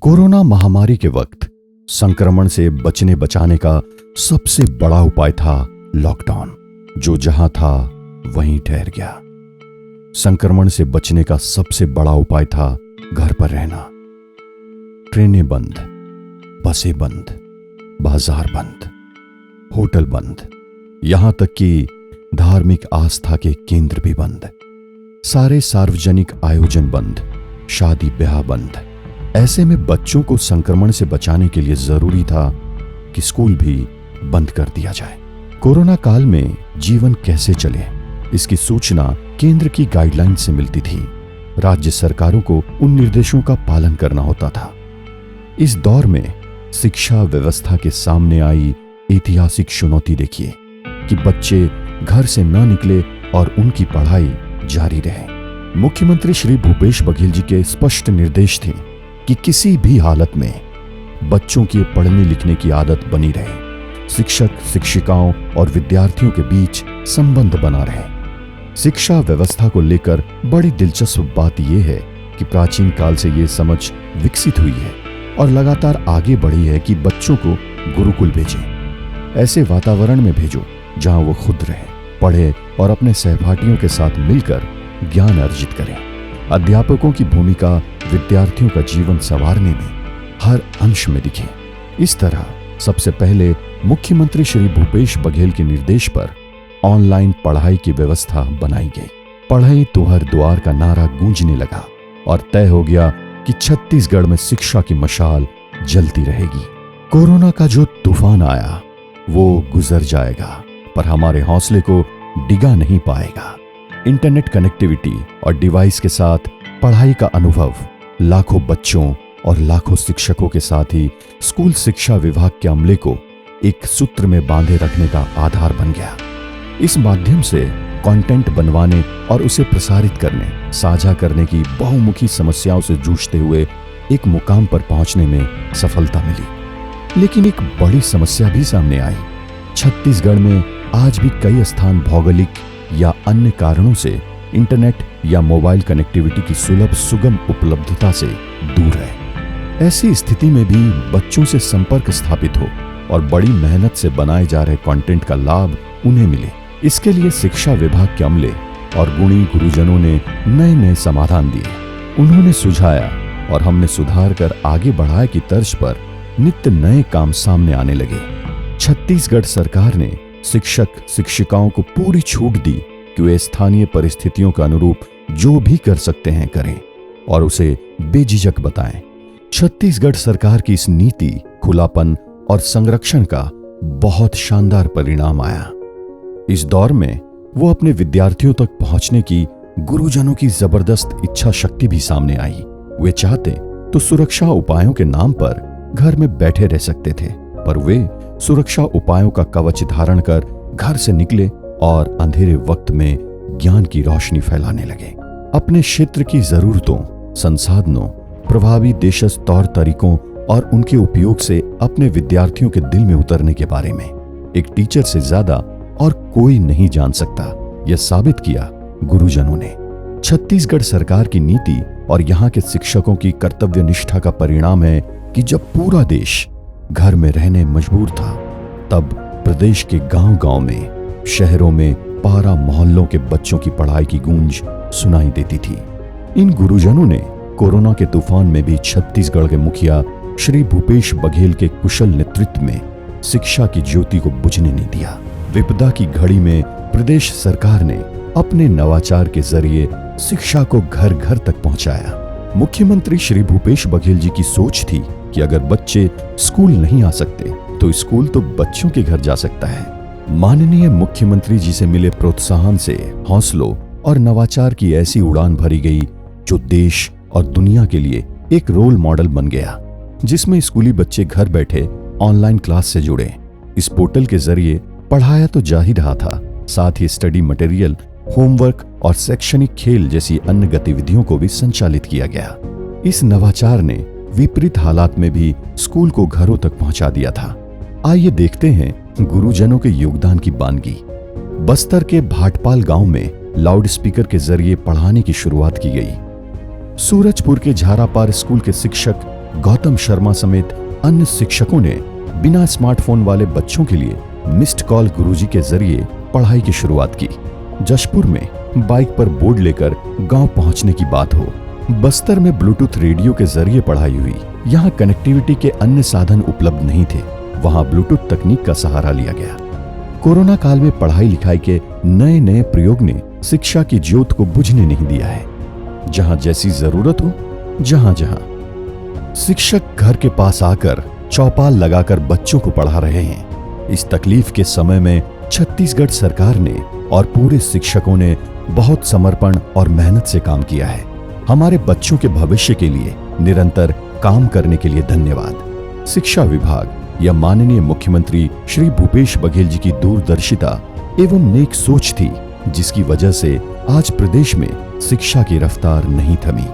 Corona महामारी के वक्त संक्रमण से बचने बचाने का सबसे बड़ा उपाय था लॉकडाउन। जो जहां था वहीं ठहर गया। संक्रमण से बचने का सबसे बड़ा उपाय था घर पर रहना। ट्रेनें बंद, बसें बंद, बाजार बंद, होटल बंद, यहां तक कि धार्मिक आस्था के केंद्र भी बंद। सारे सार्वजनिक आयोजन बंद, शादी ब्याह बंद। ऐसे में बच्चों को संक्रमण से बचाने के लिए जरूरी था कि स्कूल भी बंद कर दिया जाए। कोरोना काल में जीवन कैसे चले, इसकी सूचना केंद्र की गाइडलाइन से मिलती थी। राज्य सरकारों को उन निर्देशों का पालन करना होता था। इस दौर में शिक्षा व्यवस्था के सामने आई ऐतिहासिक चुनौती देखिए कि बच्चे घर से न निकले और उनकी पढ़ाई जारी रहे। मुख्यमंत्री श्री भूपेश बघेल जी के स्पष्ट निर्देश थे कि किसी भी हालत में बच्चों की पढ़ने लिखने की आदत बनी रहे। शिक्षक शिक्षिकाओं और विद्यार्थियों के बीच संबंध बना रहे। शिक्षा व्यवस्था को लेकर बड़ी दिलचस्प बात यह है कि प्राचीन काल से यह समझ विकसित हुई है और लगातार आगे बढ़ी है कि बच्चों को गुरुकुल भेजें। ऐसे वातावरण में भेजो जहां वो खुद रहे, पढ़े और अपने सहपाठियों के साथ मिलकर ज्ञान अर्जित करें। अध्यापकों की भूमिका विद्यार्थियों का जीवन संवारने में हर अंश में दिखे। इस तरह सबसे पहले मुख्यमंत्री श्री भूपेश बघेल के निर्देश पर ऑनलाइन पढ़ाई की व्यवस्था बनाई गई। पढ़ाई तो हर द्वार का नारा गूंजने लगा और तय हो गया कि छत्तीसगढ़ में शिक्षा की मशाल जलती रहेगी। कोरोना का जो तूफान आया वो गुजर जाएगा, पर हमारे हौसले को डिगा नहीं पाएगा। इंटरनेट कनेक्टिविटी और डिवाइस के साथ पढ़ाई का अनुभव लाखों बच्चों और लाखों शिक्षकों के साथ ही स्कूल शिक्षा विभाग के अमले को एक सूत्र में बांधे रखने का आधार बन गया। इस माध्यम से कंटेंट बनवाने और उसे प्रसारित करने, साझा करने की बहुमुखी समस्याओं से जूझते हुए एक मुकाम पर पहुंचने में सफलता मिली। लेकिन एक बड़ी समस्या भी सामने आई। छत्तीसगढ़ में आज भी कई स्थान भौगोलिक या अन्य कारणों से इंटरनेट या मोबाइल कनेक्टिविटी की सुलभ सुगम उपलब्धता से दूर है। ऐसी स्थिति में भी बच्चों से संपर्क स्थापित हो और बड़ी मेहनत से बनाए जा रहे कंटेंट का लाभ उन्हें मिले, इसके लिए शिक्षा विभाग के अमले और गुणी गुरुजनों ने नए नए समाधान दिए। उन्होंने सुझाया और हमने सुधार कर आगे बढ़ाए की तर्ज पर नित्य नए काम सामने आने लगे। छत्तीसगढ़ सरकार ने शिक्षक शिक्षिकाओं को पूरी छूट दी कि वे स्थानीय परिस्थितियों के अनुरूप जो भी कर सकते हैं करें और उसे बेझिझक बताएं। छत्तीसगढ़ सरकार की इस नीति, खुलापन और संरक्षण का बहुत शानदार परिणाम आया। इस दौर में वो अपने विद्यार्थियों तक पहुंचने की गुरुजनों की जबरदस्त इच्छा शक्ति भी सामने आई। वे चाहते तो सुरक्षा उपायों के नाम पर घर में बैठे रह सकते थे, पर वे सुरक्षा उपायों का कवच धारण कर घर से निकले और अंधेरे वक्त में ज्ञान की रोशनी फैलाने लगे। अपने क्षेत्र की जरूरतों, संसाधनों, प्रभावी देशज तौर तरीकों और उनके उपयोग से अपने विद्यार्थियों के दिल में उतरने के बारे में एक टीचर से ज्यादा और कोई नहीं जान सकता, यह साबित किया गुरुजनों ने। छत्तीसगढ़ सरकार की नीति और यहाँ के शिक्षकों की कर्तव्य निष्ठा का परिणाम है कि जब पूरा देश घर में रहने मजबूर था, तब प्रदेश के गांव-गांव में, शहरों में पारा मोहल्लों के बच्चों की पढ़ाई की गूंज सुनाई देती थी। इन गुरुजनों ने कोरोना के तूफान में भी छत्तीसगढ़ के मुखिया श्री भूपेश बघेल के कुशल नेतृत्व में शिक्षा की ज्योति को बुझने नहीं दिया। विपदा की घड़ी में प्रदेश सरकार ने अपने नवाचार के जरिए शिक्षा को घर घर तक पहुंचाया। मुख्यमंत्री श्री भूपेश बघेल जी की सोच थी कि अगर बच्चे स्कूल नहीं आ सकते तो स्कूल तो बच्चों के घर जा सकता है। माननीय मुख्यमंत्री जी से मिले प्रोत्साहन से हौसलों और नवाचार की ऐसी उड़ान भरी गई जो देश और दुनिया के लिए एक रोल मॉडल बन गया, जिसमें स्कूली बच्चे घर बैठे ऑनलाइन क्लास से जुड़े। इस पोर्टल के जरिए पढ़ाया तो जा ही रहा था, साथ ही स्टडी मटेरियल, होमवर्क और शैक्षणिक खेल जैसी अन्य गतिविधियों को भी संचालित किया गया। इस नवाचार ने विपरीत हालात में भी स्कूल को घरों तक पहुंचा दिया था। आइए देखते हैं गुरुजनों के योगदान की बानगी। बस्तर के भाटपाल गांव में लाउड स्पीकर के जरिए पढ़ाने की शुरुआत की गई। सूरजपुर के झारापार स्कूल के शिक्षक गौतम शर्मा समेत अन्य शिक्षकों ने बिना स्मार्टफोन वाले बच्चों के लिए मिस्ड कॉल गुरुजी के जरिए पढ़ाई की शुरुआत की। जशपुर में बाइक पर बोर्ड लेकर गांव पहुंचने की बात हो, बस्तर में ब्लूटूथ रेडियो के जरिए पढ़ाई हुई। यहाँ कनेक्टिविटी के अन्य साधन उपलब्ध नहीं थे, वहां ब्लूटूथ तकनीक का सहारा लिया गया। कोरोना काल में पढ़ाई लिखाई के नए नए प्रयोग ने शिक्षा की ज्योत को बुझने नहीं दिया है। जहां जैसी जरूरत हो, जहां जहां शिक्षक घर के पास आकर चौपाल लगाकर बच्चों को पढ़ा रहे हैं। इस तकलीफ के समय में छत्तीसगढ़ सरकार ने और पूरे शिक्षकों ने बहुत समर्पण और मेहनत से काम किया है। हमारे बच्चों के भविष्य के लिए निरंतर काम करने के लिए धन्यवाद। शिक्षा विभाग या माननीय मुख्यमंत्री श्री भूपेश बघेल जी की दूरदर्शिता एवं नेक सोच थी, जिसकी वजह से आज प्रदेश में शिक्षा की रफ्तार नहीं थमी।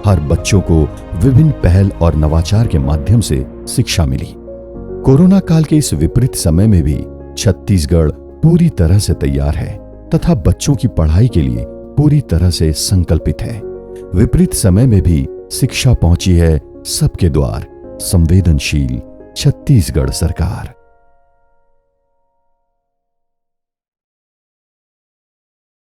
हर बच्चों को विभिन्न पहल और नवाचार के माध्यम से शिक्षा मिली। कोरोना काल के इस विपरीत समय में भी छत्तीसगढ़ पूरी तरह से तैयार है तथा बच्चों की पढ़ाई के लिए पूरी तरह से संकल्पित है। विपरीत समय में भी शिक्षा पहुंची है सबके द्वार। संवेदनशील छत्तीसगढ़ सरकार।